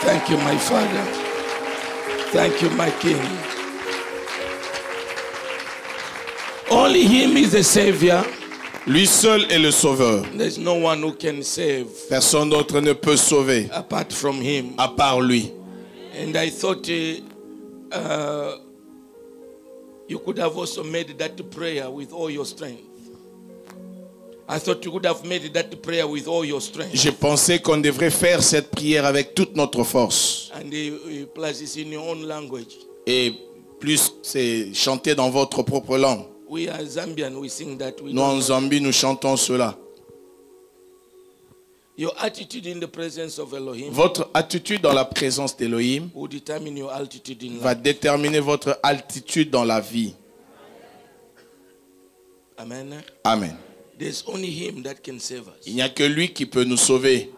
Thank you, my Father. Thank you, my King. Only Him is the Savior. Lui seul est le sauveur. There's no one who can save Personne d'autre ne peut sauver apart from Him. à part lui. And I thought you could have also made that prayer with all your strength. I thought you could have made that prayer with all your strength. J'ai pensé qu'on devrait faire cette prière avec toute notre force. And plus it's in your own language. Et plus c'est chanter dans votre propre langue. We are Zambian, we sing that. Nous en Zambie, nous chantons cela. Your attitude in the presence of Elohim Votre attitude dans la présence d'Elohim will determine your altitude in va life. déterminer votre altitude dans la vie. Amen. Amen. There's only Him that can save us. Il n'y a que lui qui peut nous sauver.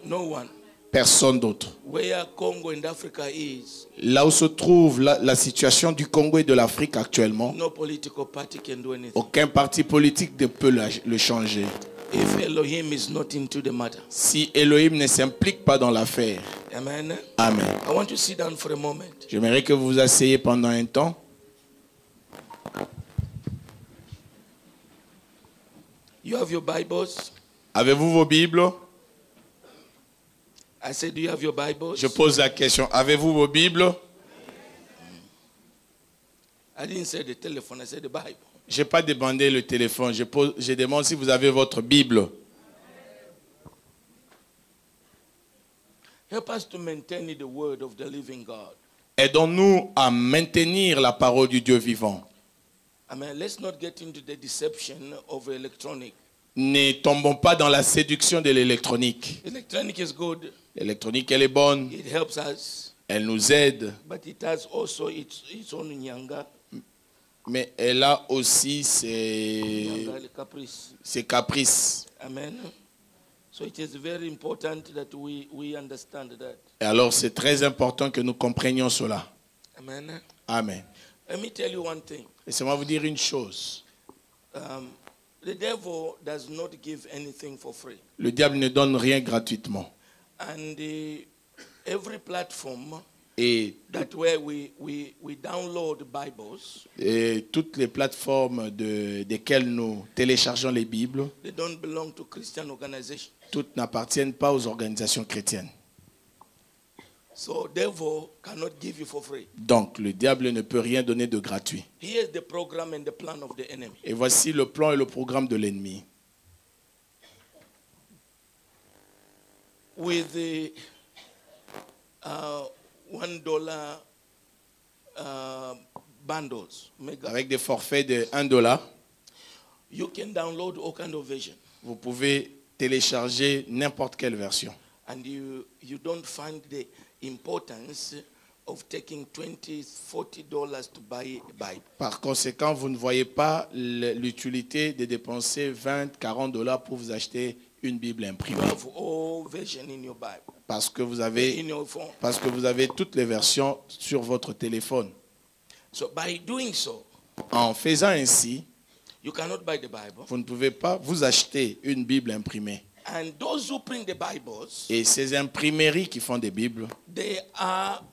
No one. Personne d'autre. Where Congo and Africa is, Là où se trouve la situation du Congo et de l'Afrique actuellement, no political party can do anything. aucun parti politique ne peut le changer. If Elohim is not into the matter. Si Elohim ne s'implique pas dans l'affaire. Amen. Amen. I want to sit down for a moment. J'aimerais que vous vous asseyez pendant un temps. You have your Bibles? Avez-vous vos Bibles? I said, do you have your Bibles? Je pose la question. Avez-vous vos Bibles? I didn't say the telephone, I said the Bible. Je n'ai pas demandé le téléphone. Je demande si vous avez votre Bible. Help us to maintain the word of the living God. Aidons-nous à maintenir la parole du Dieu vivant. Amen. Let's not get into the deception of electronic. Ne tombons pas dans la séduction de l'électronique. Electronic is good. L'électronique, elle est bonne. It helps us. Elle nous aide. But it has also its own nyanga. Mais elle a aussi Nyanga, the caprice. ses caprices. Amen. So it is very important that we understand that. Et alors c'est très important que nous comprenions cela. Amen. Amen. Let me tell you one thing. Laissez-moi vous dire une chose. The devil does not give anything for free. Le diable ne donne rien gratuitement. And every platform Et that where we download Bibles, toutes les plateformes desquelles nous téléchargeons les Bibles, they don't belong to Christian organizations. toutes n'appartiennent pas aux organisations chrétiennes. So devil cannot give you for free. Donc le diable ne peut rien donner de gratuit. Here's the program and the plan of the enemy. Et voici le plan et le programme de l'ennemi. With the $1 bundles, mega, Avec des forfaits de $1, you can download all kind of version. vous pouvez télécharger n'importe quelle version. And you don't find the importance of taking $20, $40 to buy a Bible. Par conséquent, vous ne voyez pas l'utilité de dépenser $20, $40 pour vous acheter une Bible You imprimée. have all version in your Bible, Parce que vous in avez your phone. toutes les versions sur votre téléphone. So by doing so, En faisant ainsi, you cannot buy the Bible. vous ne pouvez pas vous acheter une Bible imprimée. And those who print the Bibles, Et ces imprimeries qui font des Bibles they are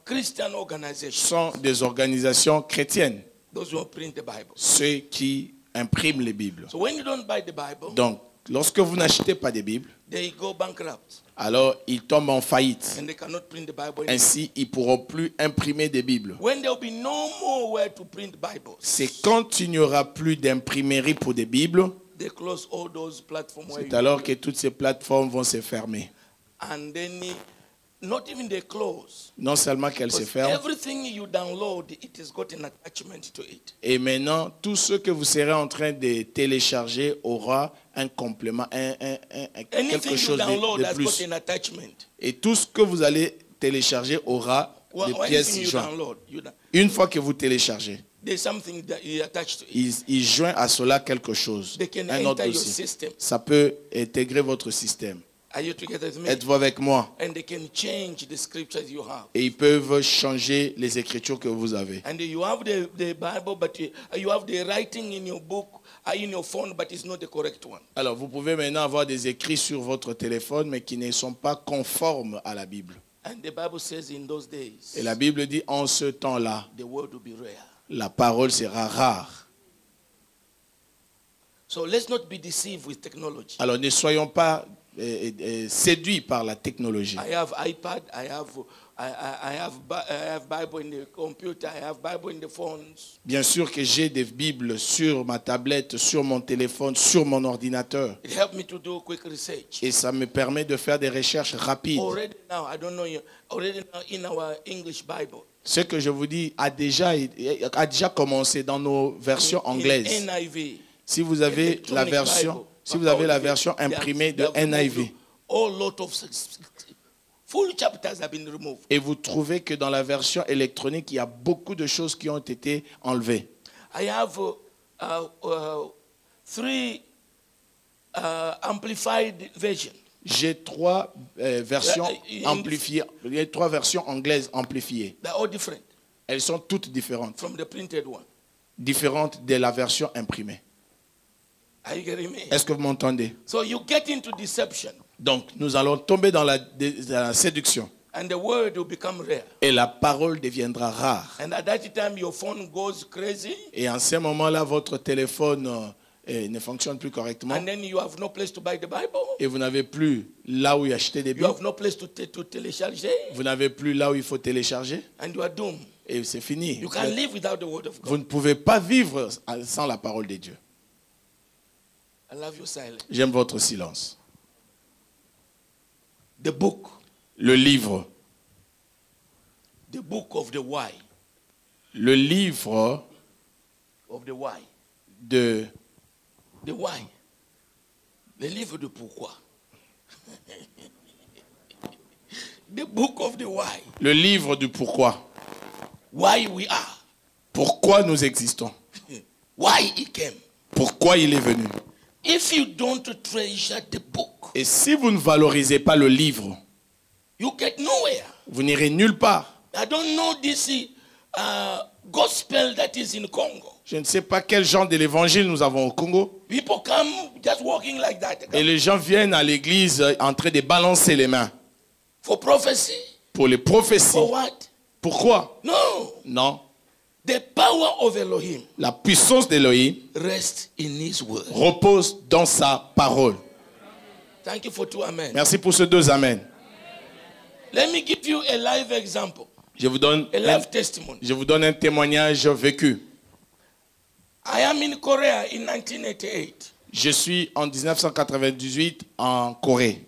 Christian organizations. sont des organisations chrétiennes, Those who print the Bible. ceux qui impriment les Bibles. So when you don't buy the Bible, Donc, lorsque vous n'achetez pas des Bibles, they go bankrupt alors ils tombent en faillite. and they cannot print the Bible anymore. Ainsi, ils ne pourront plus imprimer des Bibles. When there will be no more where to print Bibles, C'est quand il n'y aura plus d'imprimerie pour des Bibles, they close all those platforms where c'est you alors que toutes ces plateformes vont se fermer. and then not even they close. Non seulement qu'elles se Because ferment, everything you download, it has got an attachment to it. et maintenant, tout ce que vous serez en train de télécharger aura un complément, quelque Anything you chose download de has plus. got an attachment. Et tout ce que vous allez télécharger aura des pièces Anything you jointes. download, Une fois que vous téléchargez, there's something that you attach to it. il joint à cela quelque chose, They can un autre enter your dossier. system. Ça peut intégrer votre système. Are you together with me? Êtes-vous avec moi? And they can change the scriptures you have. Et ils peuvent changer les écritures que vous avez. And you have the Bible, but you have the writing in your book in your phone, but it's not the correct one. Alors, vous pouvez maintenant avoir des écrits sur votre téléphone, mais qui ne sont pas conformes à la Bible. And the Bible says in those days, Et la Bible dit, en ce temps-là, the word will be rare. la parole sera rare. So let's not be deceived with technology. Alors, ne soyons pas séduits par la technologie. I have iPad, I have Bible in the computer, I have Bible in the phones. Bien sûr que j'ai des Bibles sur ma tablette, sur mon téléphone, sur mon ordinateur. It helped me to do quick research. Et ça me permet de faire des recherches rapides. Already now, I don't know, already now in our English Bible, Ce que je vous dis a déjà commencé dans nos versions anglaises. in NIV, Si vous avez la version, si vous avez la version imprimée de NIV, all lot of full chapters have been removed. et vous trouvez que dans la version électronique, il y a beaucoup de choses qui ont été enlevées. I have three amplified versions. J'ai trois versions amplifiées, il y a trois versions anglaises amplifiées. They're all different Elles sont toutes différentes, from the printed one. différentes de la version imprimée. Are you getting me? Est-ce que vous m'entendez? So you get into deception, Donc, nous allons tomber dans la séduction. and the word will become rare. Et la parole deviendra rare. And at that time, your phone goes crazy, Et en ce moment-là, votre téléphone ne fonctionne plus correctement. and then you have no place to buy the Bible. Et vous n'avez plus là où y acheter des You Bibles. have no place to télécharger, Vous n'avez plus là où il faut télécharger. and you are doomed. Et c'est fini. You can't live without the word of Vous God. ne pouvez pas vivre sans la parole de Dieu. I love your silence. J'aime votre silence. The book Le livre. of the why. Le livre Of the why. de... The why. Le livre de pourquoi. The book of the why. Le livre du pourquoi. Why we are. Pourquoi nous existons. Why he came. Pourquoi il est venu. If you don't treasure the book, Et si vous ne valorisez pas le livre, you get nowhere. vous n'irez nulle part. I don't know this gospel that is in Congo. Je ne sais pas quel genre de l'évangile nous avons au Congo. People come just walking like that. Et les gens viennent à l'église en train de balancer les mains. For prophecy. Pour les prophéties. For what? Pourquoi? No. Non. The power of Elohim La puissance d'Élohim rests in his word. repose dans sa parole. Thank you for two amen. Merci pour ces deux amen. Let me give you a live example, Je vous donne a live testimony. un témoignage vécu. I am in Korea in 1988. Je suis en 1998 en Corée.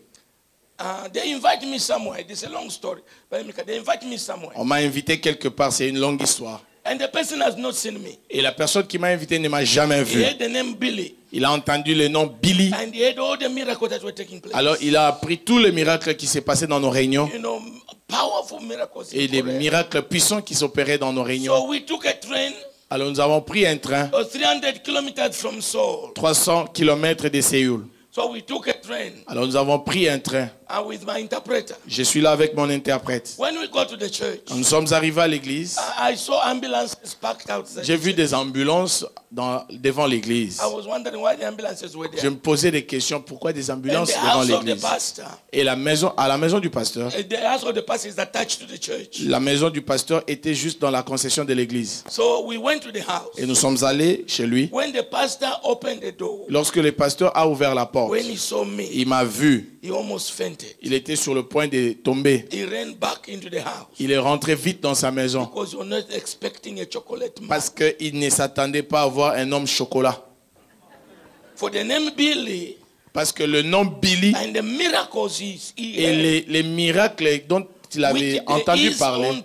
They invite me somewhere. This is a long story. But they invite me somewhere. On m'a invité quelque part, c'est une longue histoire. And the person has not seen me. Et la personne qui m'a invité ne m'a jamais He vu. heard the name Billy. Il a entendu le nom Billy. And he heard all the miracles that were taking place. Alors il a appris tous les miracles qui s'est passé dans nos réunions. You know, powerful miracles Et in les Korea. miracles puissants qui s'opéraient dans nos réunions. So we took a train Alors nous avons pris un train 300 kilometers from Seoul. 300 km de Séoul. So we took a train Alors nous avons pris un train. with my interpreter. Je suis là avec mon interprète. When we got to the church, Quand nous sommes arrivés à l'église, I saw ambulances parked outside. j'ai vu des ambulances devant l'église. I was wondering why the ambulances were Je there. me posais des questions, pourquoi des And ambulances the devant house of the l'église? pastor, Et à la maison du pasteur, the house of the pastor is attached to the church. la maison du pasteur était juste dans la concession de l'église. So we went to the house. Et nous sommes allés chez lui. When the pastor opened the door, Lorsque le pasteur a ouvert la porte, when he saw me, il m'a vu. he almost fainted. Il était sur le point de tomber. He ran back into the house Il est rentré vite dans sa maison because you're not expecting a chocolate man. parce qu'il ne s'attendait pas à voir un homme chocolat. For the name Billy Parce que le nom Billy and the miracles he et had, les miracles dont il avait which entendu his parler, own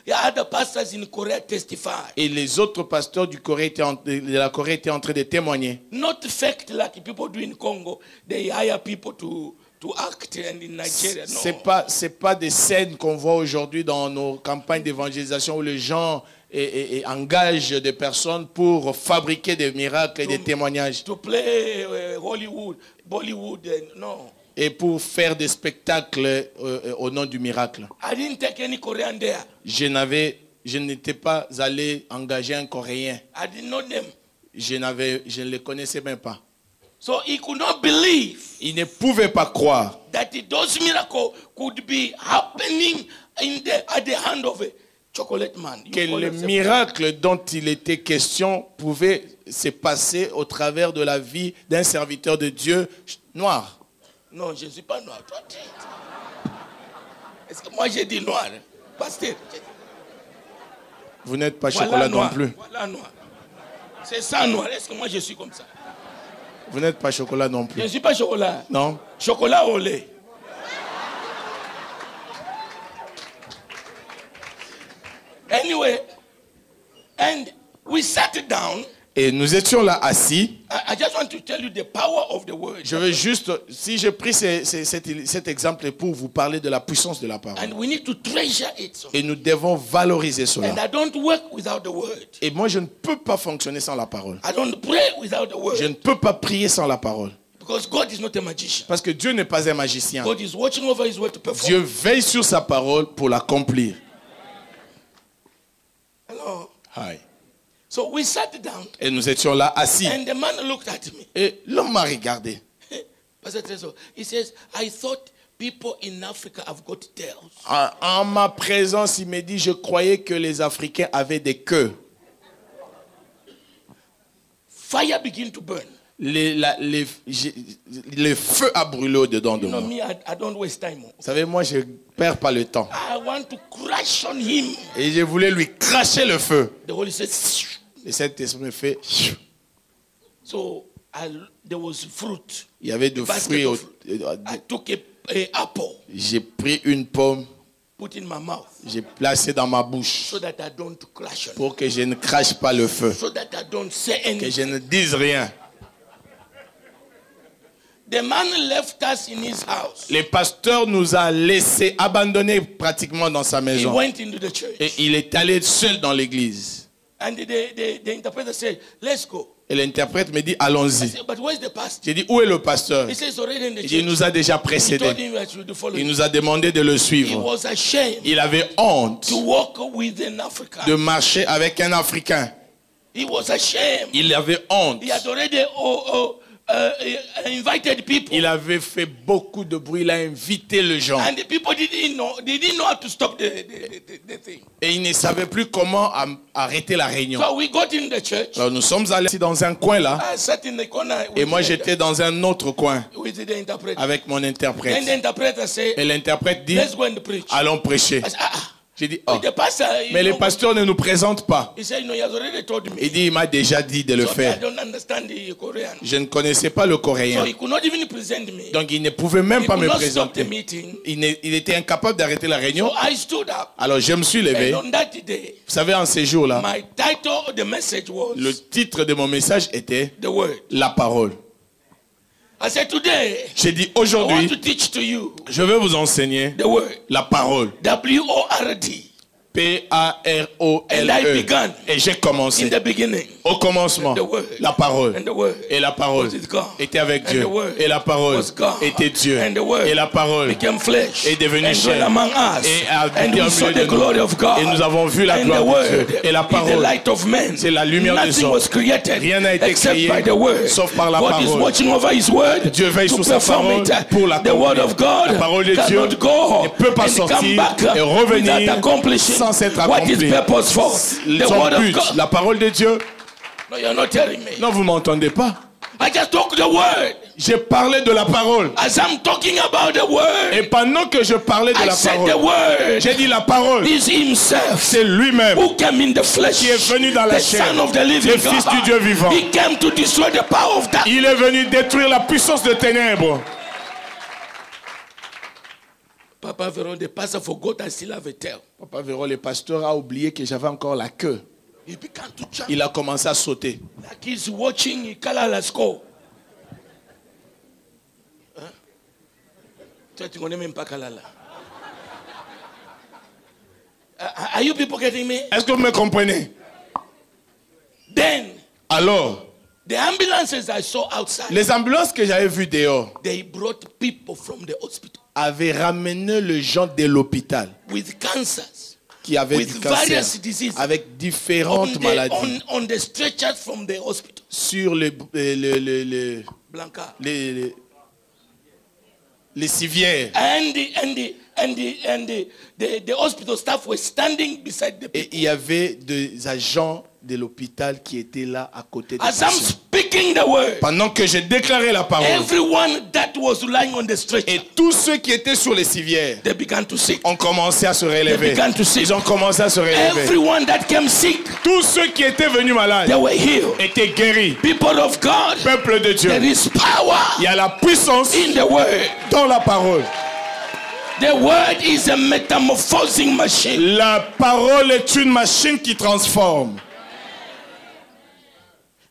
the other pastors in Korea testified. et les autres pasteurs de la Corée étaient en train de témoigner. Not faked like people do in Congo. They hire people to act and in Nigeria. No. C'est pas des scènes qu'on voit aujourd'hui dans nos campagnes d'évangélisation où les gens engagent des personnes pour fabriquer des miracles et des témoignages To play Hollywood, Bollywood, no. et pour faire des spectacles au nom du miracle. I didn't take any Korean there. Je n'étais pas allé engager un Coréen. I didn't know them. je ne les connaissais même pas. So he could not believe Il ne pouvait pas croire that those miracles could be happening at the hand of a chocolate man. You que call le yourself- miracle dont il était question pouvait se passer au travers de la vie d'un serviteur de Dieu noir. Non, je ne suis pas noir. Toi, est-ce que moi j'ai dit noir? Pasteur. Vous n'êtes pas Voilà chocolat noir. non plus. Voilà noir. C'est ça noir. Est-ce que moi je suis comme ça? Vous n'êtes pas chocolat non Je plus. ne suis pas chocolat. Non? Chocolat au lait. Anyway, and we sat down. Et nous étions là assis. I just want to tell you the power of the word. Je veux juste, si j'ai pris cet exemple pour vous parler de la puissance de la parole. And we need to treasure it. Et nous devons valoriser And cela. I don't work without the word. Et moi, je ne peux pas fonctionner sans la parole. I don't pray without the word. Je ne peux pas prier sans la parole. Because God is not a magician. Parce que Dieu n'est pas un magicien. God is watching over his word to perform. Dieu veille sur sa parole pour l'accomplir. Hello. Hi. So we sat down Et nous étions là assis. and the man looked at me. Et l'homme m'a regardé. Pastor Treso, he says, I thought people in Africa have got tails. En ma présence, il m'a dit, je croyais que les Africains avaient des queues. Fire began to burn. Le feu a brûlé au-dedans de You know moi. me, I don't waste time. Vous savez, moi, je ne perds pas le temps. I want to crash on him. Et je voulais lui cracher le feu. The Holy Spirit. Et cet esprit me fait... So there was fruit. Il y avait du Basket fruit. of I took a apple, J'ai pris une pomme, put in my mouth, j'ai placé dans ma bouche so that I don't crash on him. pour que je ne crache pas le feu, So that I don't say que anything. je ne dise rien. The man left us in his house. Le pasteur nous a laissés abandonnés pratiquement dans sa He maison. went into the church. Et il est allé seul dans l'église. And the interpreter said, let's go. Et l'interprète me dit, I allons-y. said, but where's the pastor? J'ai dit, où est le pasteur? He says already in the Il church. nous a déjà He told précédés. him I should follow Il him. nous a demandé de le He suivre. was ashamed Il avait honte to walk with an African. de marcher avec un Africain. He was ashamed. Il avait honte. He had already invited people. Il avait fait beaucoup de bruit. Il a invité les gens. And the people didn't know how to stop the thing. Et il ne savait plus comment arrêter la réunion. So we got in the church. Alors nous sommes allés dans un coin là. I sat in the corner Et with, moi j'étais dans un autre coin with the interpreter. avec mon Then interprète. the interpreter said, Et l'interprète dit, let's go and preach. allons prêcher. I said, J'ai dit, oh. the pastor, you Mais le know, pasteur ne nous présente pas. he said, no, he has already told me. Il dit, il m'a déjà dit de le So I faire. don't understand the Korean. Je ne connaissais pas le So coréen. he could not even present me. Donc il ne pouvait même He pas could me not stop the présenter. meeting. Il était incapable d'arrêter la So réunion. I stood up. Alors je me suis levé. And on that day, Vous savez, en ces jours-là, my title of the message was le titre de mon message était the word. La parole. I said, today, J'ai dit, I want to aujourd'hui, teach to you je vais vous enseigner the word. la parole. W-O-R-D. P-A-R-O-L-E. And I began Et j'ai commencé. in the beginning. Au commencement, And the word. la parole. And the word Et la parole was with God. était avec And Dieu. the word Et la parole was God. était Dieu. And the word Et la parole became flesh est devenue and chair. dwelt among us. Et a And habité we au saw milieu the de nous. glory of God. Et nous avons vu la And gloire the de word Dieu. Et la is the parole, light of men. c'est la lumière des Nothing hommes. was created Rien n'a été except créé by the word. sauf par la God is parole. watching over his word Dieu veille to sur sa perform parole it. pour l'accomplir. The word of God La parole de Dieu cannot go ne peut pas and sortir come back et revenir without accomplishing sans s'être what is accompli. purpose for. The Son word of but, God. la parole de Dieu. No, you're not telling me. Non, vous m'entendez pas. I just talk the word. J'ai parlé de la parole. As I'm talking about the word, Et pendant que je parlais de I la said the parole, word j'ai dit la parole. is himself C'est lui-même who came in the flesh, qui est venu dans la the chair, son of the living le Fils God. du Dieu vivant. He came to destroy the power of darkness. Il est venu détruire la puissance de ténèbres. Papa Véron, the pastor forgot I still have a tail. Papa Véron, le pasteur, a oublié que j'avais encore la queue. He began to jump Il a commencé à sauter. like he's watching Kalala score. Tu connais même pas Kalala. Are you people getting me? Est-ce que vous me comprenez? Then Alors, the ambulances I saw outside, les ambulances que j'avais vues dehors they brought people from the hospital avaient ramené les gens de l'hôpital with cancers, qui avaient with du cancer, various diseases avec différentes maladies, on the stretcher from the hospital. sur Blanca. les civières. And the hospital staff were standing beside the Et people. il y avait des agents de l'hôpital qui étaient là à côté des As I'm patients. speaking the word, Pendant que j'ai déclaré la parole, everyone that was lying on the stretcher, et tous ceux qui étaient sur les civières they began to sick. ont commencé à se relever. began to sick. Ils ont commencé à se relever. Everyone that came sick, Tous ceux qui étaient venus malades they were healed. étaient guéris. People of God, Peuple de Dieu, there is power il y a la puissance in the word. dans la parole. The word is a metamorphosing machine. La parole est une machine qui transforme.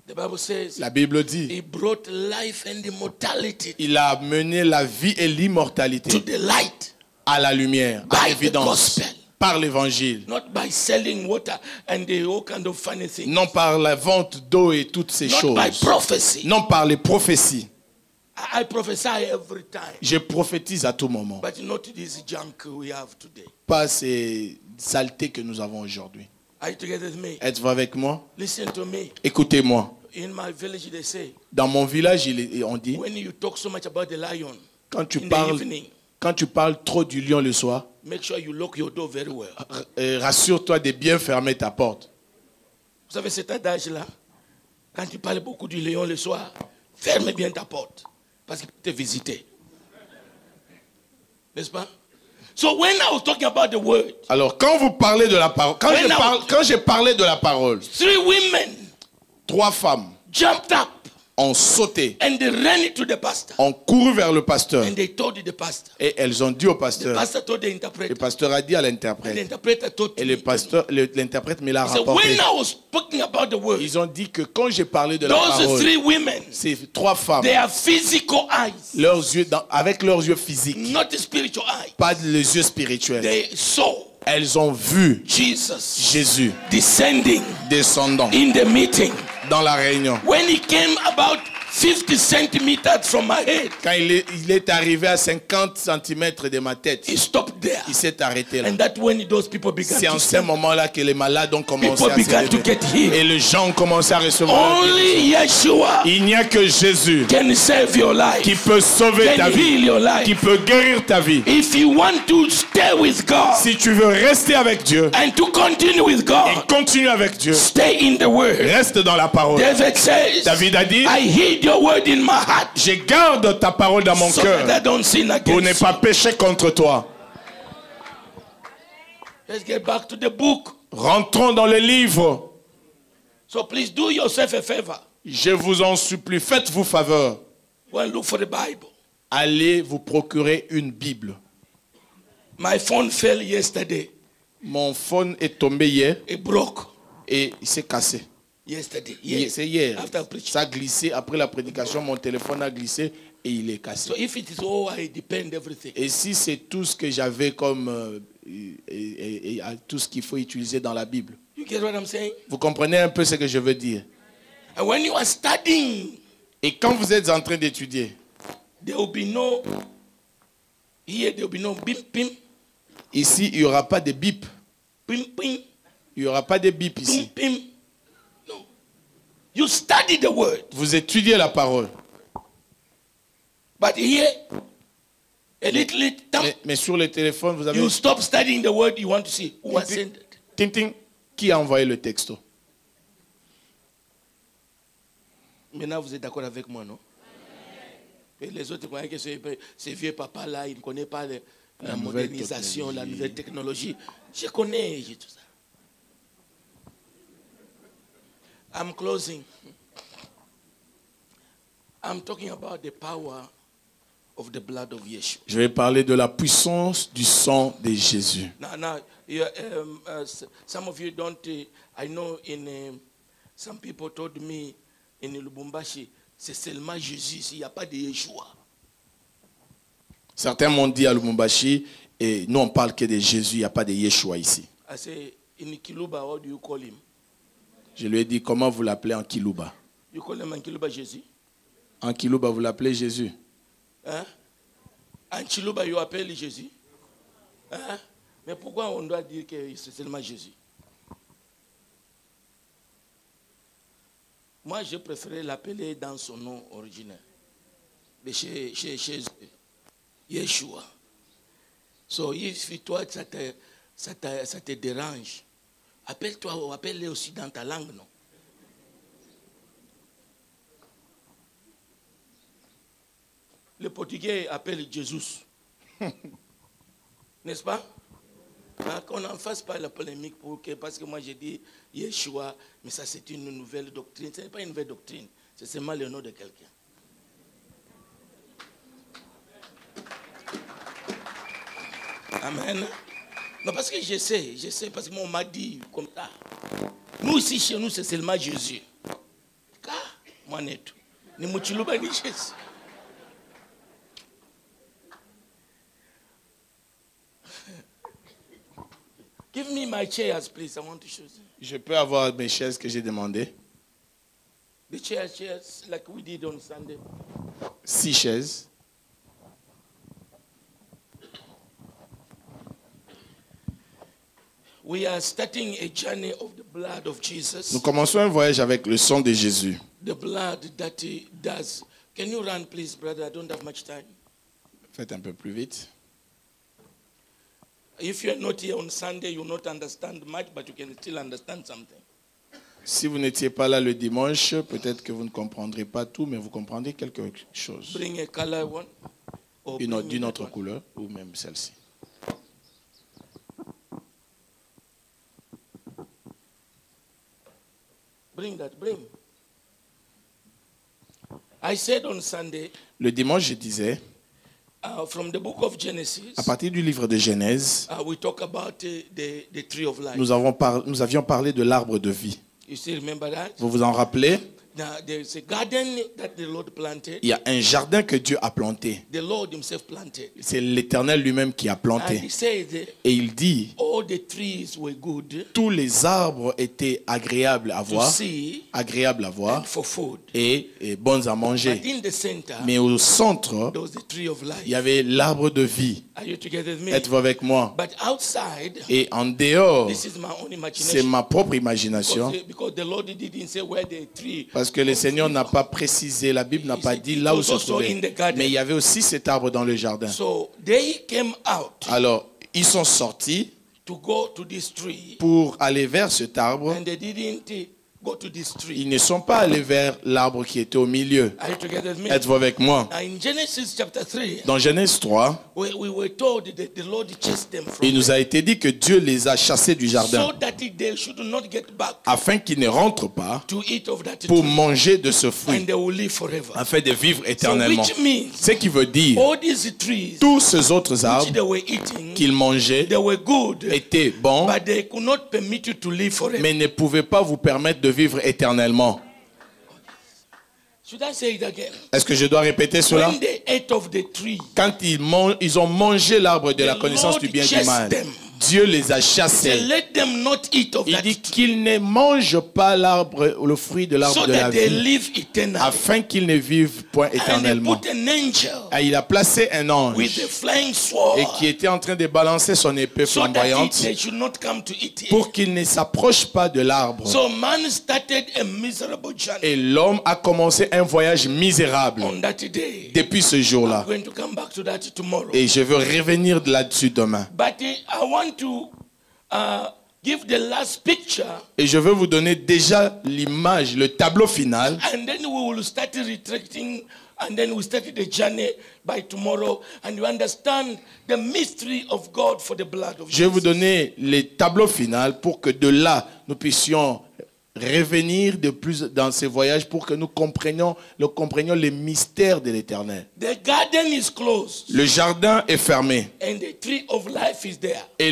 The Bible says La Bible dit, he brought life and immortality il a amené la vie et l'immortalité to the light à la lumière, à by the l'évidence, gospel. par l'évangile. Not by selling water and all kind of funny things. Non par la vente d'eau et toutes ces Not by choses. prophecy. Non par les prophéties. I prophesy every time. Je prophétise à tout moment. But not this junk we have today. Pas ces saletés que nous avons aujourd'hui. Are you together with me? Êtes-vous avec moi? Listen to me. Écoutez-moi. In my village they say, Dans mon village, on dit, when you talk so much about the lion quand tu in the parles, evening, quand tu parles trop du lion le soir, make sure you lock your door very well. rassure-toi de bien fermer ta porte. Vous savez cet adage-là? Quand tu parles beaucoup du lion le soir, ferme bien ta porte. Parce qu'il peut te visiter. N'est-ce pas? So when I was talking about the word, Alors, quand vous parlez de la parole, quand j'ai parlé de la parole, 3 women 3 femmes jumped up ont sauté, and they ran to the pastor. ont couru vers le pasteur And they told the pastor. et elles ont dit au The pasteur. pastor told the Le interpreter. pasteur a dit à And the l'interprète. interpreter told Et me. l'interprète me l'a He said, rapporté. when I was talking about the word, Ils ont dit que quand j'ai parlé de la those parole, 3 women, ces 3 femmes, they have physical eyes, leurs yeux, avec leurs yeux physiques, not spiritual eyes. pas les yeux spirituels, They saw elles ont vu Jesus Jésus descending descendant in the meeting. dans la réunion. When he came about 50 centimeters from my head, Quand il est arrivé à 50 cm de ma tête, he stopped there. il s'est arrêté là. And that's when those people began C'est en to ce stand. moment-là que les malades ont commencé People à se began to lever. get healed. Et les gens ont commencé à recevoir. la guérison. Only Yeshua Il n'y a que Jésus can save your qui life, peut sauver ta can vie, heal your qui life. peut guérir ta vie. If you want to stay with God Si tu veux rester avec Dieu and to continue with et God, continue avec Dieu, stay in the word. reste dans la parole. David says, David a dit, I hid your word in my heart je garde ta parole dans mon so that I cœur don't sin pour ne against pas you. pécher contre toi. Let's get back to the book. Rentrons dans le livre. So please do yourself a favor. Je vous en supplie, faites-vous faveur. Go and look for the Bible. Allez vous procurer une Bible. My phone fell yesterday. Mon phone est tombé hier It broke et il s'est cassé. yesterday. C'est hier. After preaching. Ça a glissé. Après la prédication, mon téléphone a glissé et il est cassé. So if it is all I depend everything. Et si c'est tout ce que j'avais comme tout ce qu'il faut utiliser dans la Bible. You get what I'm saying? Vous comprenez un peu ce que je veux dire? And when you are studying, Et quand vous êtes en train d'étudier, there will be no here. There will be no bim bim ici, il n'y aura pas de bip. bim bim Il n'y aura pas de bip bim ici. bim. No, you study the word, Vous étudiez la parole. but here a little Mais sur le téléphone, vous avez... you stop studying the word. You want to see who has sent it. Ting, ting. Qui a envoyé le texto? Maintenant, vous êtes d'accord avec moi, non? Et les autres croient que ces vieux papas-là, ils ne connaissent pas la modernisation, la nouvelle technologie. Je connais tout ça. I'm closing. I'm talking about the power of the blood of Yeshua. Je vais parler de la puissance du sang de Jésus. Now, some of you don't. I know some people told me in Lubumbashi, c'est seulement Jésus, il n'y a pas de Yeshua. Certains m'ont dit à Lubumbashi, et nous on parle que de Jésus, il n'y a pas de Yeshua ici. I say, in Kiluba, how do you call him? Je lui ai dit, comment vous l'appelez en Kiluba? You call him en Kiluba Jésus? En Kiluba, vous l'appelez Jésus? Hein? En Kiluba, you appelle Jésus? Hein? Mais pourquoi on doit dire que c'est seulement Jésus? Moi, je préférais l'appeler dans son nom originel. De chez Yeshua. So, if toi, ça te dérange, appelle-toi ou appelle-le aussi dans ta langue, non? Le portugais appelle Jésus. N'est-ce pas? Qu'on n'en fasse pas la polémique parce que moi j'ai dit Yeshua, mais ça c'est une nouvelle doctrine. Ce n'est pas une nouvelle doctrine, c'est seulement le nom de quelqu'un. Amen. Non, parce que je sais, parce que moi on m'a dit comme ça. Nous ici chez nous c'est seulement Jésus. Car, moi net. Ni muchiluba ni Jésus. Give me my chairs, please. I want to show you. Je peux avoir mes chaises que j'ai demandées. The chairs, like we did on Sunday. 6 chaises. We are starting a journey of the blood of Jesus. Nous commençons un voyage avec le sang de Jésus. The blood that he does. Can you run, please, brother? I don't have much time. Faites un peu plus vite. If you are not here on Sunday, you will not understand much, but you can still understand something. Si vous n'étiez pas là le dimanche, peut-être que vous ne comprendrez pas tout, mais vous comprendrez quelque chose. Bring a color one. D'une autre couleur, ou même celle-ci. Bring that, bring. I said on Sunday, le dimanche, je disais, from the book of Genesis, à partir du livre de Genèse, we talk about the tree of life. nous avions parlé de l'arbre de vie. You still remember that? Vous vous en rappelez? Now, there's a garden that the Lord planted. Il y a un jardin que Dieu a planté. The Lord himself planted. C'est l'Éternel lui-même qui a And planté. he said, et il dit, all the trees were good tous les arbres étaient agréables à to voir, see agréables à voir and for food. et bons à But manger. in the center, Mais au centre, there was the tree of life. il y avait l'arbre de vie. Are you together with me? Êtes-vous avec moi? But outside, Et en dehors, this is my own c'est imagination. ma propre imagination. Because the Lord didn't say where the tree. Parce que le Seigneur n'a pas précisé, la Bible n'a pas dit là où se trouvait. Mais il y avait aussi cet arbre dans le jardin. So they came out Alors, ils sont sortis to go to this tree, pour aller vers cet arbre. and they didn't go to this tree. Ils ne sont pas allés vers l'arbre qui était au milieu. Are you together with me? Êtes-vous avec moi? Now in Genesis chapter 3, Dans Genèse 3, we were told that the Lord chased them from il nous a été dit que Dieu les a chassés du jardin so that they should not get back afin qu'ils ne rentrent pas to eat of that pour tree, manger de ce and fruit, they will live forever. afin de vivre So éternellement. which means Ce qui veut dire, all these trees tous ces autres which arbres they were eating, qu'ils mangeaient they were good, étaient bons, but they could not permit you to live forever. mais ne pouvaient pas vous permettre de vivre éternellement. Should I say it again? Est-ce que je dois répéter cela? When they ate of the tree, Quand ils ont mangé l'arbre de la connaissance du bien et du mal, Dieu les a they chassés. let them not eat of Il that dit tree qu'ils ne mangent pas l'arbre, le fruit de l'arbre so de la that they vie, live eternally. afin qu'ils ne vivent point And they éternellement. put an angel Et il a placé un ange with a flying sword et qui était en train de balancer son épée so that flamboyante they should not come to eat it. pour qu'il ne s'approche pas de l'arbre. So man started a miserable journey Et l'homme a commencé un voyage misérable on that day. depuis ce jour-là. I'm going to come back to that tomorrow. Et je veux revenir là-dessus demain. But I want to give the last picture, Et je veux vous donner déjà l'image, le tableau final. and then we will start retracting, and then we start the journey by tomorrow, and you understand the mystery of God for the blood of Je vais vous Jesus. donner les tableaux finaux pour que de là, nous puissions revenir de plus dans ces voyages pour que nous comprenions les mystères de l'Éternel. The garden is closed, Le jardin est fermé and the tree of life is there, et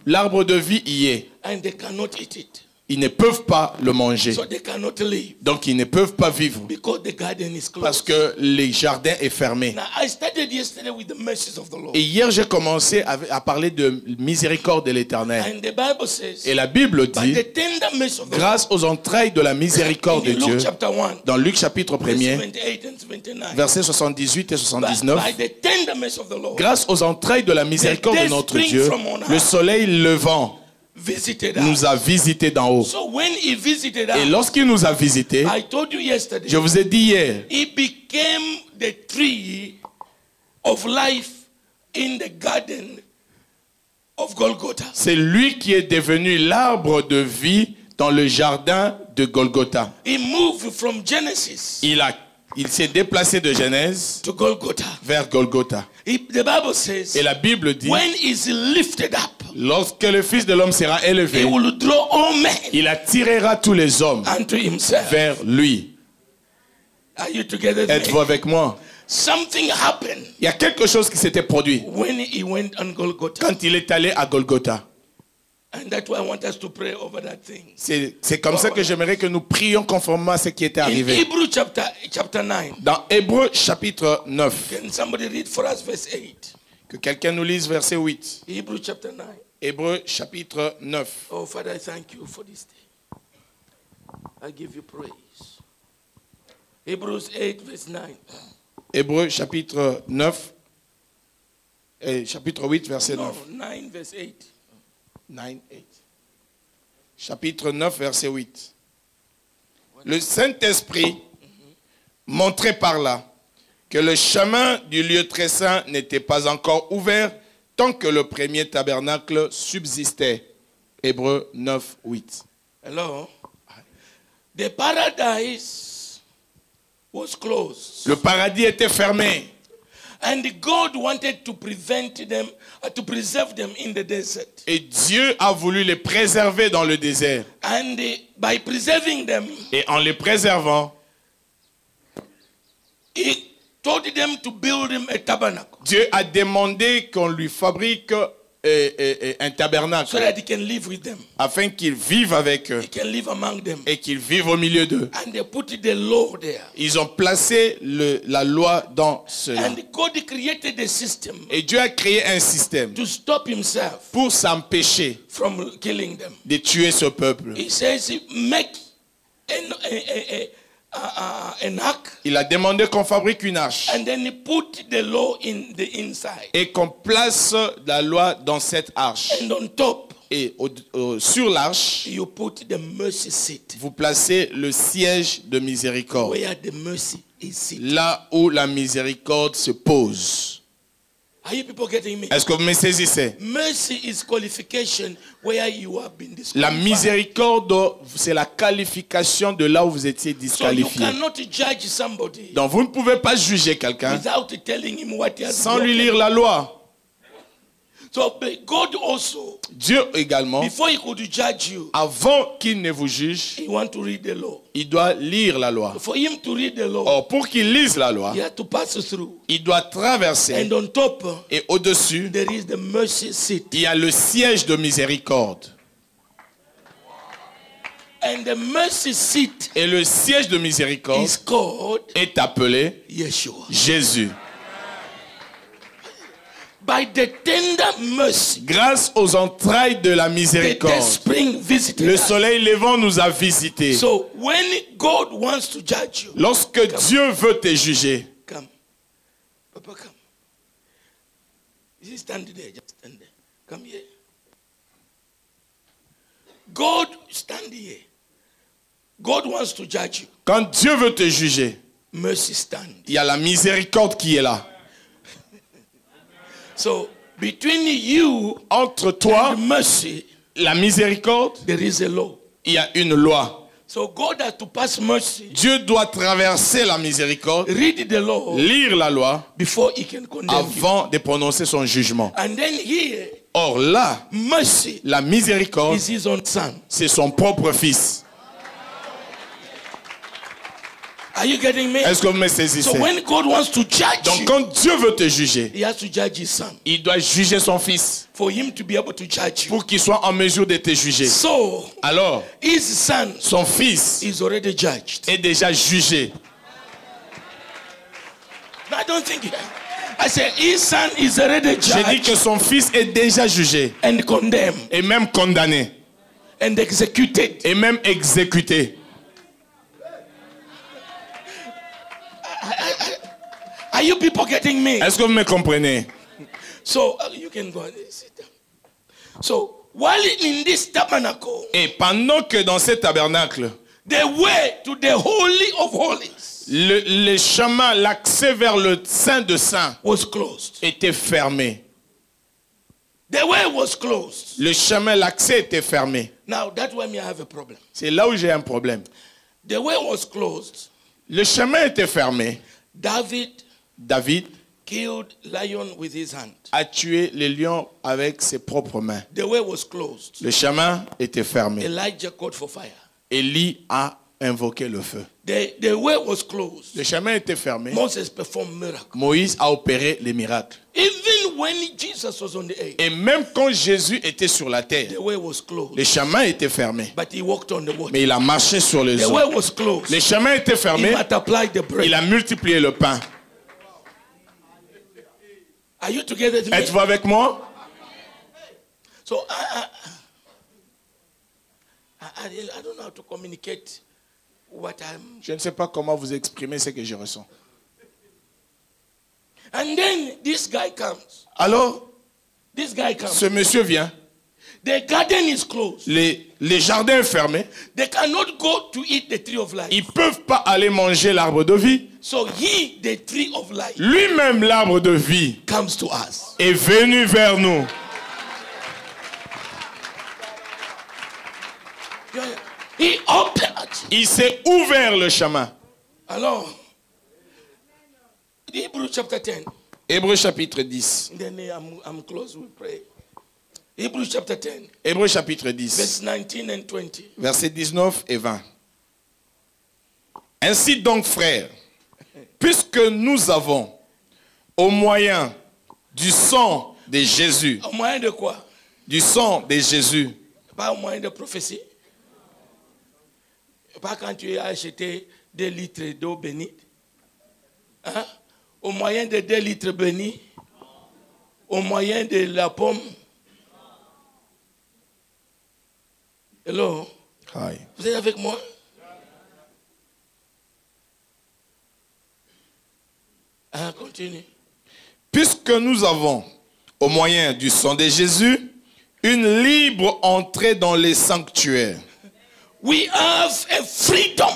l'arbre de vie y est. and they cannot eat it. ils ne peuvent pas le manger. So they cannot live. Donc ils ne peuvent pas vivre Because the garden is closed. parce que le jardin est fermé. Now, I started yesterday with the mercies of the Lord. Et hier, j'ai commencé à parler de miséricorde de l'Éternel. And the Bible says, Et la Bible by dit, the tender mercy of the Lord, grâce aux entrailles de la miséricorde de in Luke Dieu, chapter 1, dans Luc chapitre verse 1er, 78 and 79, versets 78 et 79, by the tender mercy of the Lord, grâce aux entrailles de la miséricorde de notre Dieu, le soleil levant visited us. nous a visités d'en haut. So when he visited Et us, lorsqu'il nous a visités, I told you yesterday, je vous ai dit hier, he became the tree of life in the garden of Golgotha. c'est lui qui est devenu l'arbre de vie dans le jardin de Golgotha. He moved from Genesis Il s'est déplacé de Genèse to Golgotha. vers Golgotha. The Bible says, Et la Bible dit, when is lifted up, lorsque le Fils de l'homme sera he élevé, will draw all men il attirera tous les hommes unto himself. vers lui. Are you together with Êtes-vous me? avec moi? Something happened Il y a quelque chose qui s'était produit when he went on Golgotha. quand il est allé à Golgotha. And that's why I want us to pray over that thing. C'est comme ça que j'aimerais que nous prions conformément à ce qui était In arrivé. Hebrew chapter 9, Dans Hébreux chapitre 9, can somebody read for us verse 8? que quelqu'un nous lise verset 8. Hebrew chapter 9. Hébreux chapitre 9. Oh, Father, I thank you for this day. I give you praise. Hebrews 8 verse 9. Hébreux chapitre 9, et chapitre 8 verset 9. No, 9 verse 8. 9, 8. Chapitre 9 verset 8. Le Saint-Esprit montrait par là que le chemin du lieu très saint n'était pas encore ouvert tant que le premier tabernacle subsistait. Hébreux 9, 8. Hello? The paradise was closed. Le paradis était fermé. And God wanted to preserve them in the desert. Et Dieu a voulu les préserver dans le désert. And by preserving them, Et en les préservant, he told them to build him a tabernacle Dieu a demandé qu'on lui fabrique un so tabernacle that he can live with them. afin qu'ils vivent avec eux He can live among them. et qu'ils vivent au milieu d'eux. And they put the law there. Ils ont placé la loi dans cela. And God created a system Et Dieu a créé un système to stop himself pour s'empêcher from killing them. de tuer ce peuple. He says, make an ark, Il a demandé qu'on fabrique une arche and then he put the law in the inside. et qu'on place la loi dans cette arche. And on top, Et sur l'arche, you put the mercy seat, vous placez le siège de miséricorde. where the mercy is seated. Là où la miséricorde se pose. Are you people getting me? Est-ce que vous me saisissez? Mercy is qualification where you have been La disqualified. miséricorde, c'est la qualification de là où vous étiez So you disqualifié. cannot judge somebody Donc vous ne pouvez pas juger quelqu'un without telling him what he has sans lui broken. lire la loi. So but God also, Dieu également, before he could judge you, avant qu'il ne vous juge, he want to read the law. il doit lire la loi. For him to read the law, Or, pour qu'il lise la loi, he had to pass through. il doit traverser. And on top, Et au-dessus, there is the mercy seat. il y a le siège de miséricorde. And the mercy seat Et le siège de miséricorde is called est appelé Yeshua. Jésus. By the tender mercy, Grâce aux entrailles de la the miséricorde, spring visited le us. soleil levant nous a visités. So when God wants to judge you, Lorsque Dieu veut te juger, come. Papa, come. You stand there, just stand there. Come here. God stand here. God wants to judge you. quand Dieu veut te juger, Mercy stand. il y a la miséricorde qui est là. So between you Entre toi, and mercy, la miséricorde, there is a law. il y a une loi. So God has to pass mercy, Dieu doit traverser la miséricorde, read the law lire la loi before he can condemn you. avant de prononcer son jugement. And then here, Or là, mercy la miséricorde, is his own son. c'est son propre fils. Are you getting me? Est-ce que vous me saisissez? So when God wants to judge Donc you, quand Dieu veut te juger, he has to judge his son. il doit juger son fils For him to be able to judge you. pour qu'il soit en mesure de te juger. So Alors, his son son fils is already judged. est déjà jugé. No, I don't think I said his son is already J'ai dit que judged son fils est déjà jugé and condemned et même condamné and executed. et même exécuté. Are you people getting me? Est-ce que vous me comprenez? So you can go and sit down. So while in this tabernacle, Et pendant que dans ce tabernacle, the way to the holy of holies le chemin, l'accès vers le Saint de Saints was closed. était fermé. The way was closed. Le chemin, l'accès était fermé. Now that's why me I have a problem. C'est là où j'ai un problème. The way was closed. Le chemin était fermé. David killed lion with his hand. a tué les lions avec ses propres mains. The way was closed. Le chemin était fermé. Elijah called for fire. Élie a invoqué le feu. The way was closed. Le chemin était fermé. Moses performed miracles. Moïse a opéré les miracles. Even when Jesus was on the earth, Et même quand Jésus était sur la terre, the way was closed. le chemin était fermé. But he walked on the water. Mais il a marché sur les The eaux. way was closed. Le chemin était He fermé. multiplied the bread. Il a multiplié le pain. Are you together with me? Êtes-vous avec moi? So I don't know how to communicate what I'm. Je ne sais pas comment vous exprimer ce que je ressens. And then this guy comes. Alors, This guy comes. ce monsieur vient. The garden is closed. Les jardins sont fermés. They cannot go to eat the tree of life. Ils ne peuvent pas aller manger l'arbre de vie. So he, the tree of life, Lui-même, l'arbre de vie, comes to us. est venu vers nous. He opened. Il s'est ouvert le chemin. Alors, Hebrews chapter 10. Hébreux chapitre 10. Then I'm close, we pray. Hebrews chapter 10, Hébreux chapitre 10. verse 19 and 20. Versets 19 et 20. Ainsi donc, frères, puisque nous avons, au moyen du sang de Jésus, Au moyen de quoi? du sang de Jésus, Pas au moyen de prophétie. Pas quand tu as acheté 2 litres d'eau bénite. Hein? Au moyen de 2 litres bénis. Au moyen de la pomme. Hello? Aïe. Vous êtes avec moi? Ah, continue. Puisque nous avons, au moyen du sang de Jésus, une libre entrée dans les sanctuaires. We have a freedom.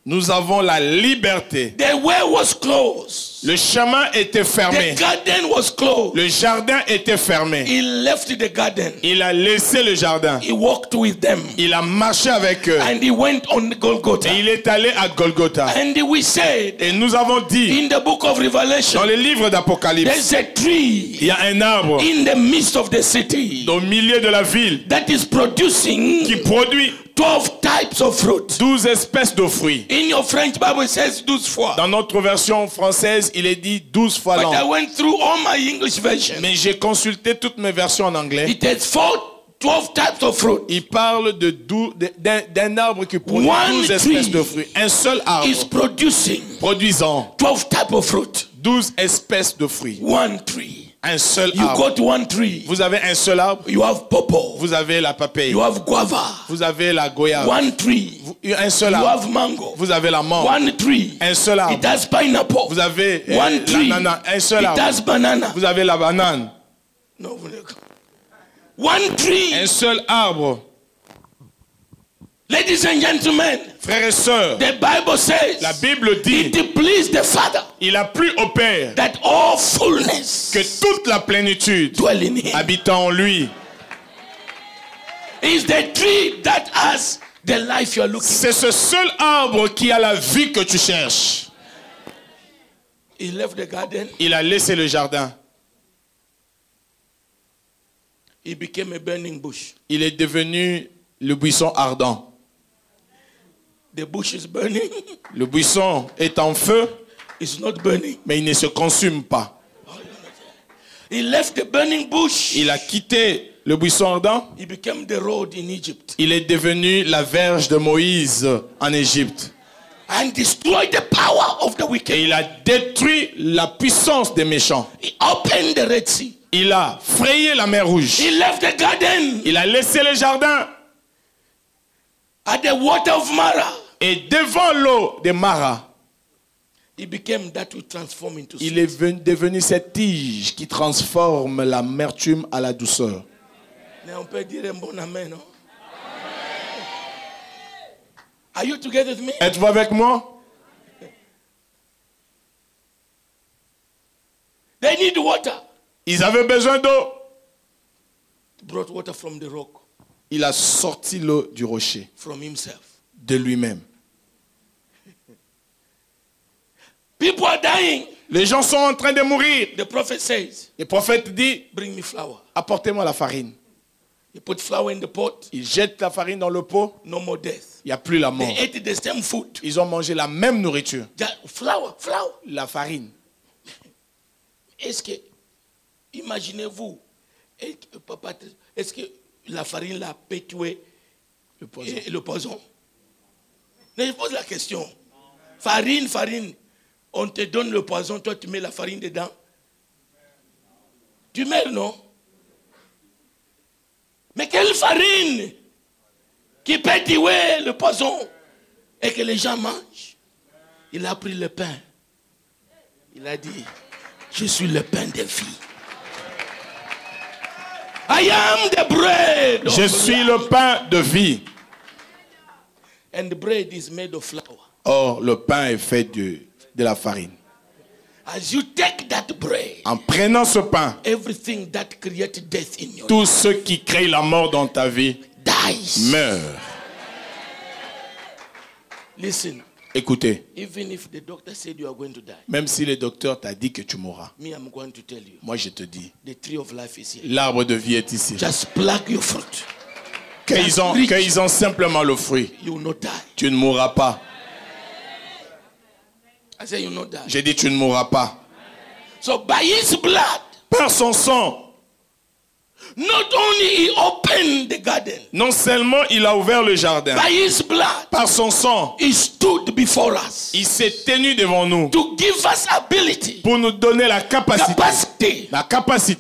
Nous avons la liberté. The way was closed. Le chemin était fermé. The garden was closed. Le jardin était fermé. He left the garden. Il a laissé le jardin. He walked with them. Il a marché avec eux. And he went on Golgotha. Et il est allé à Golgotha. And we said, Et nous avons dit, in the book of Revelation, dans le livre d'Apocalypse, there's a tree il y a un arbre in the midst of the city au milieu de la ville that is producing qui produit 12 types of fruit. 12 espèces de fruits. In your French Bible, it says 12 fois. Dans notre version française, il est dit 12 fois But I l'an. went through all my English version. Mais j'ai consulté toutes mes versions en anglais. It has 12 types of fruit. Il parle d'un arbre qui produit One 12 espèces tree de fruits. Un seul Is arbre producing produisant 12 types of fruit. 12 espèces de fruits. One tree. Un seul You arbre. got one tree. Vous avez un seul arbre. You have pawpaw. Vous avez la papaye. You have guava. Vous avez la goyave. One tree. Un seul You arbre. have mango. Vous avez la mangue. One tree. Un seul arbre. It has pineapple. Vous avez One tree. l'ananas. Un seul It arbre. has banana. Vous avez la banane. No, one tree. Un seul arbre. Ladies and gentlemen, Frères et sœurs, the Bible says la Bible dit, it pleased the Father il a plu au Père that all fullness que toute la plénitude dwell in him. habite en lui. Is the tree that has the life you are looking for. C'est ce seul arbre qui a la vie que tu cherches. He left the garden. Il a laissé le jardin. He became a burning bush. Il est devenu le buisson ardent. The bush is burning. Le buisson est en feu, It's not burning. mais il ne se consume pas. He left the burning bush. Il a quitté le buisson ardent. He became the road in Egypt. Il est devenu la verge de Moïse en Égypte. And destroyed the power of the Et wicked. il a détruit la puissance des méchants. He opened the Red Sea. Il a frayé la mer Rouge. He left the garden Il a laissé le jardin. at the water of Mara. Et devant l'eau de Mara, He became that will transform into il sweet. est devenu cette tige qui transforme l'amertume à la douceur. Mais on peut dire un bon amen, non? Are you together with me? Êtes-vous avec moi? They need water. Ils avaient besoin d'eau. He brought water from the rock, Il a sorti l'eau du rocher, from himself. de lui-même. People are dying. Les gens sont en train de mourir. The prophet says, Le prophète dit, bring me flour. apportez-moi la farine. He put flour in the pot. Il jette la farine dans le pot. No more death. Il n'y a plus la mort. They ate the same food. Ils ont mangé la même nourriture. Flour. La farine. Est-ce que, imaginez-vous, est-ce que la farine là peut tuer Le poison. le poison? Mais je pose la question. Farine. On te donne le poison, toi tu mets la farine dedans. Tu meurs, non? Mais quelle farine qui peut tuer le poison et que les gens mangent? Il a pris le pain. Il a dit, je suis le pain de vie. I am the bread of Je suis life. le pain de vie. And the bread is made of flour. Or, le pain est fait de la farine. As you take that bread, En prenant ce pain, everything that created death in you tout ce qui crée la mort dans ta vie dies. meurt. Listen, Écoutez, even if the doctor said you are going to die, même si le docteur t'a dit que tu mourras, me, I'm going to tell you, moi je te dis, the tree of life is here. l'arbre de vie est ici. Just pluck your fruit. Cueillons simplement le fruit. You will not die. Tu ne mourras pas. I say you will not die. J'ai dit tu ne mourras pas. So by his blood, Par son sang, not only he opened the garden, non seulement il a ouvert le jardin, by his blood, par son sang, he stood before us il s'est tenu devant nous to give us ability, pour nous donner la capacité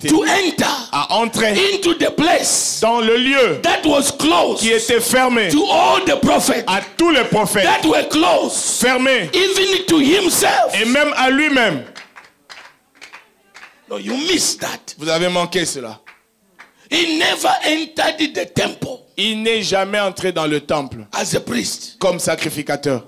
to enter à entrer into the place dans le lieu that was closed qui était fermé to all the prophets à tous les prophètes, that were closed, fermé even to himself. et même à lui-même. No, you missed that. Vous avez manqué cela. He never entered the temple Il n'est jamais entré dans le temple as a priest. comme sacrificateur.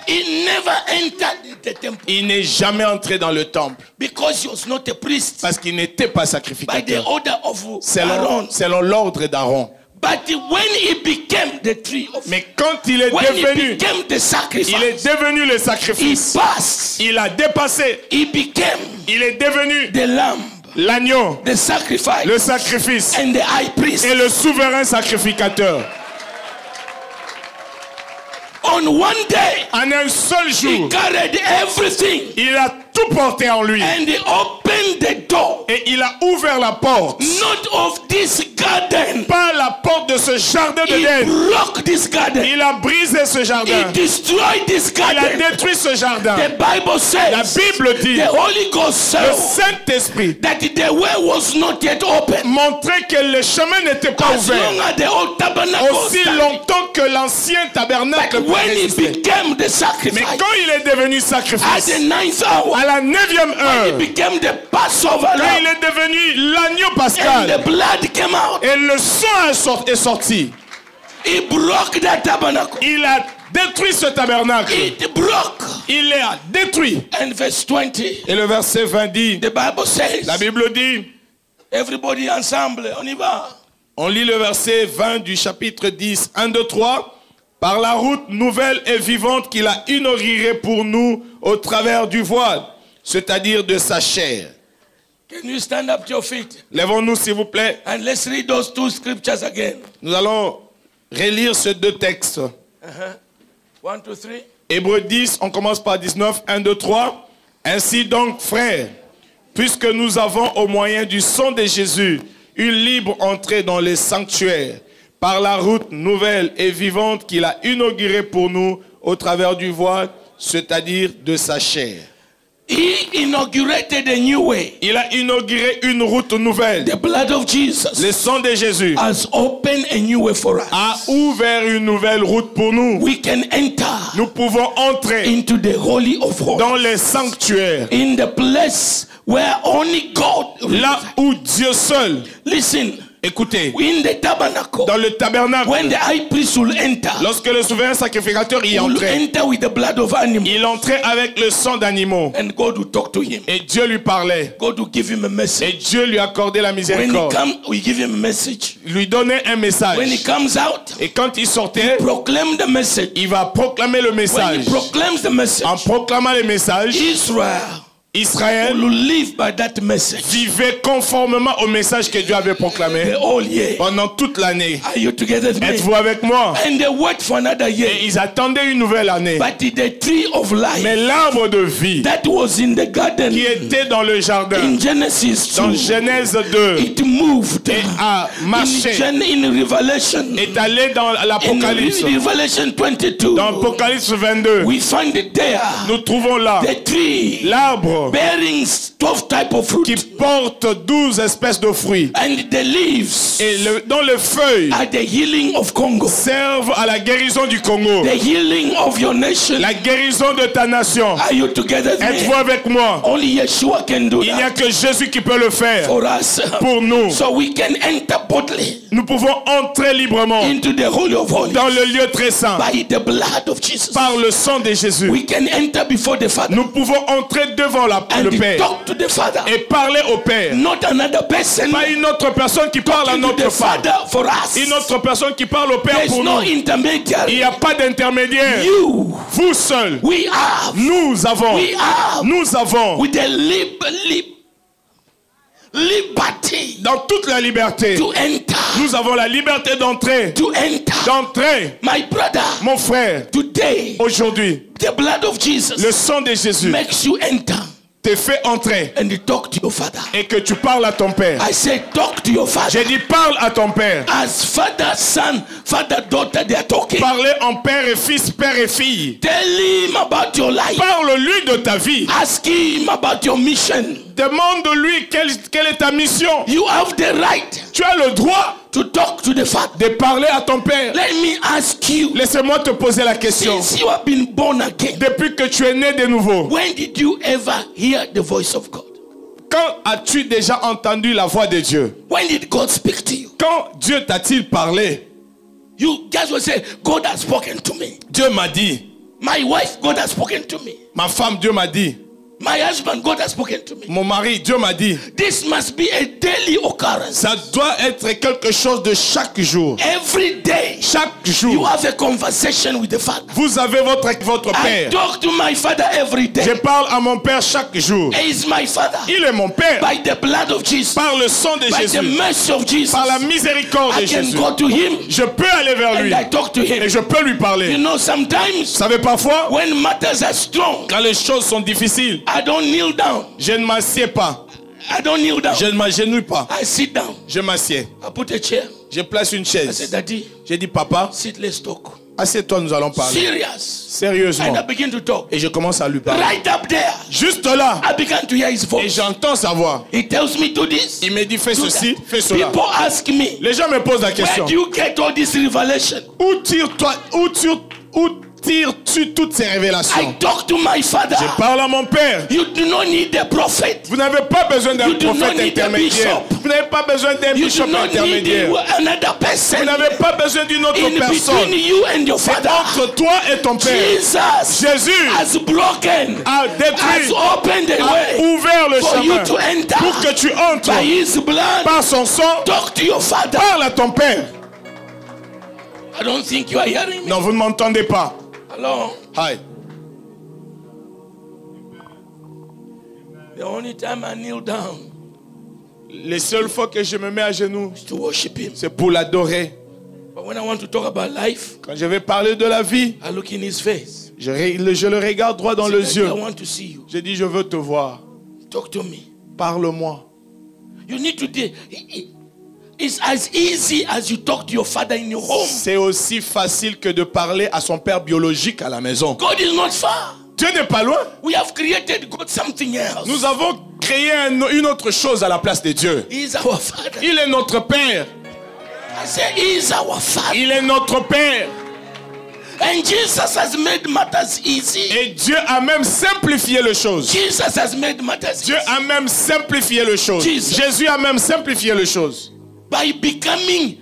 He never entered the temple Il n'est jamais entré dans le temple because he was not a priest parce qu'il n'était pas by the sacrificateur order of Aaron. selon l'ordre d'Aaron. But when he became the tree of, Mais quand il est when he devenu, became the sacrifice, il est devenu le he sacrifice. passed. Il a dépassé. He became Il est devenu the lamb, l'agneau, the sacrifice, le sacrifice and the high priest. et le souverain sacrificateur. On one day, En un seul he jour, carried everything il a tout porté en lui. and he opened the door, Et il a ouvert la porte. not of this garden. Pas la porte de ce jardin de He d'Éden. broke this garden. Il a brisé ce He jardin. destroyed this Il a garden. détruit ce jardin. The Bible La says Bible dit, the Holy Ghost le said Saint-Esprit that the way was not yet open. montrait que le chemin n'était pas As long ouvert. as the old tabernacle was Aussi standing. longtemps que l'ancien tabernacle But when he existait. became the Mais sacrifice quand il est devenu at sacrifice, the 9th hour, à la 9e he heure, became the Passover quand il lamb, est devenu l'agneau and pascal, the blood came out. et le sang est sorti, He broke that tabernacle. il a détruit ce tabernacle. It broke. Il l'a détruit. And verse 20, Et le verset 20 dit, the Bible says, la Bible dit, everybody ensemble, on y va. on lit le verset 20 du chapitre 10, 1, 2, 3. Par la route nouvelle et vivante qu'il a inaugurée pour nous au travers du voile, c'est-à-dire de sa chair. Can you stand up to your feet Lèvons-nous s'il vous plaît. and let's read those two scriptures again. Nous allons relire ces deux textes. 1, 2, 3. Hébreux 10, on commence par 19, 1, 2, 3. Ainsi donc, frères, puisque nous avons au moyen du sang de Jésus une libre entrée dans les sanctuaires, par la route nouvelle et vivante qu'il a inaugurée pour nous au travers du voile, c'est-à-dire de sa chair. He inaugurated a new way. Il a inauguré une route nouvelle. The blood of Jesus Le sang de Jésus has opened a new way for us. a ouvert une nouvelle route pour nous. We can enter Nous pouvons entrer into the Holy of Holies. dans les sanctuaires, In the place where only God là où Dieu seul. Listen. Écoutez, In the tabernacle. dans le tabernacle, When the high priest will enter. lorsque le souverain sacrificateur y He will entrait, enter with the blood of animals. il entrait avec le sang d'animaux. And God will talk to him. Et Dieu lui parlait. God will give him a message. Et Dieu lui accordait la When he miséricorde. comes, we give him a message. Lui donnait un message. When he comes out, Et quand il sortait, proclaim the message. il va proclamer le When message. he proclaims the message, En proclamant le message, Israel Israël will live by that message vivait conformément au message que Dieu avait proclamé the whole year. pendant toute l'année. Are you together with me? Êtes-vous avec moi? And they wait for another year. Et ils attendaient une nouvelle année. But the tree of Mais life l'arbre de vie that was in the garden qui était dans le jardin, in Genesis dans 2, Genèse 2, it moved. et a marché, In Revelation, est allé dans l'Apocalypse. in Revelation 22, Dans Apocalypse 22, we find it there. nous trouvons là The tree l'arbre bearing 12 types of fruit, qui porte 12 espèces de fruits. and the leaves Et dont les feuilles are the healing of Congo, servent à la guérison du Congo, the healing of your nation. la guérison de ta nation. Are you together with Êtes-vous me? avec moi? Only Yeshua can do Il n'y a that que Jésus qui peut le faire for us. pour nous. So we can enter boldly Nous pouvons entrer librement into the Holy of Holies dans le lieu très saint by the blood of Jesus. par le sang de Jésus. We can enter before the Father Nous pouvons entrer devant le and Père talk to the Father, et parler au Père. not another person. Pas une autre personne qui parle à To notre the Père. Father for us. Une autre personne qui parle au Père There's pour no nous. Il intermediary. n'y a pas d'intermédiaire. You, Vous seul. we have, Nous avons. we have Nous avons. with the liberty Dans toute la liberté. to enter. Nous avons la liberté d'entrer. To enter. D'entrer. My brother, Mon frère, today, aujourd'hui, the blood of Jesus le sang de Jésus makes you enter te fait entrer and you talk to your Father. et que tu parles à ton Père. I say, talk to your Father. J'ai dit parle à ton Père. As father, son, father, daughter, they are talking. Parlez en père et fils, père et fille. Tell him about your life. Parle-lui de ta vie. Ask him about your mission. Demande-lui quelle est ta mission. You have the right Tu as le droit to talk to the Father. de parler à ton Père. Let me ask you, Laissez-moi te poser la question. since you have been born again, Depuis que tu es né de nouveau, when did you ever hear the voice of God? quand as-tu déjà entendu la voix de Dieu? When did God speak to you? Quand Dieu t'a-t-il parlé? You guys will say, God has spoken to me. Dieu m'a dit. My wife, God has spoken to me. Ma femme, Dieu m'a dit. My husband, God has spoken to me. Mon mari, Dieu m'a dit. This must be a daily occurrence. Ça doit être quelque chose de chaque jour. Every day, Chaque you jour, have a conversation with the Father. vous avez votre I Père. talk to my Father every Je day. parle à mon Père chaque jour. He is my Father. Il est mon Père. By the blood of Jesus, Par le sang de by the Jésus, mercy of Jesus, par la miséricorde de I can Jésus, go to him je peux aller vers lui and I talk to et him. je peux lui You parler. know, Vous sometimes savez, parfois, when matters are strong, quand les choses sont difficiles, I don't kneel down. je ne m'assieds pas. I don't kneel down. Je ne m'agenouille pas. I sit down. Je m'assieds. I put a chair. Je place une I say, chaise. Daddy, J'ai dit, papa, sit, let's talk. assieds-toi, nous allons parler. Serious. And Sérieusement. I begin to talk. Et je commence à lui parler. Right up there, Juste là, I began to hear his et voice. j'entends sa voix. He tells me, do this. Il me dit, fais do ceci, that. fais cela. People ask me, Les gens me posent la where question. do you get all this revelation? Où tires-tu toutes ces I révélations? talk to my Father. Je parle à mon Père. You do not need a prophet. Vous n'avez pas besoin d'un You do not prophète need a intermédiaire. bishop. Vous n'avez pas besoin d'un You bishop do not need intermédiaire. another person. Vous n'avez pas besoin d'une autre In personne. between you and your C'est Father. entre toi et ton Père. Jesus Jésus has broken, a has détruit, opened the a way ouvert le for you chemin to enter pour que tu entres by his blood. par son sang. Talk to your Father. Parle à ton Père. I don't think you are hearing me. Non, vous ne m'entendez pas. Hello. Hi. The only time I kneel down Les seules fois que je me mets à genoux, is to worship him. c'est pour l'adorer. But when I want to talk about life, Quand je vais parler de la vie, I look in his face. je le regarde droit dans les yeux. I want to see you. Je dis, je veux te voir. Talk to me. Parle-moi. You need to do. It's as easy as you talk to your father in your home. C'est aussi facile que de parler à son père biologique à la maison. God is not far. Dieu n'est pas loin. We have created God something else. Nous avons créé une autre chose à la place de Dieu. He is our father. Il est notre Père. I say he is our father. Il est notre Père. And Jesus has made matters easy. Et Dieu a même simplifié les choses. Jesus has made matters Dieu easy. a même simplifié les choses. Jesus. Jésus a même simplifié les choses. By becoming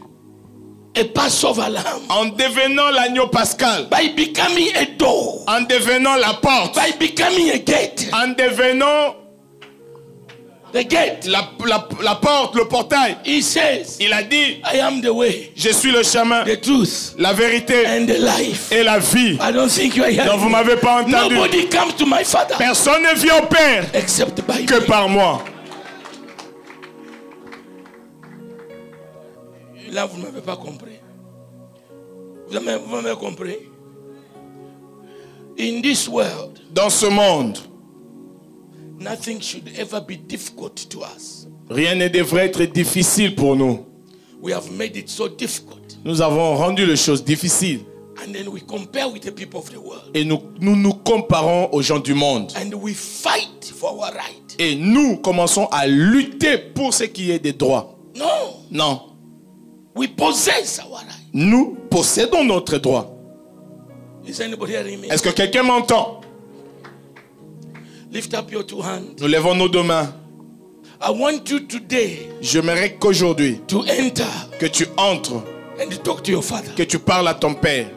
a Passover lamb. En devenant l'agneau pascal. By becoming a door. En devenant la porte. By becoming a gate. En devenant The gate. la porte, le portail. He says, Il a dit, I am the way, je suis le chemin, the truth, la vérité and the life. et la vie. I don't think you are Donc vous hearing. m'avez pas entendu. Nobody comes to my father Personne ne vient au Père except by que me. par moi. Là, vous ne m'avez pas compris. Vous m'avez compris? In this world, Dans ce monde, nothing should ever be difficult to us. rien ne devrait être difficile pour nous. We have made it so difficult. Nous avons rendu les choses difficiles. And then we compare with the people of the world. Et nous comparons aux gens du monde. And we fight for our right. Et nous commençons à lutter pour ce qui est des droits. No. Non. We possess our right. Nous possédons notre droit. Is anybody hearing me? Est-ce que quelqu'un m'entend? Lift up your two hands. Nous levons nos deux mains. I want you today J'aimerais qu'aujourd'hui, to enter que tu entres, and talk to your father. que tu parles à ton Père.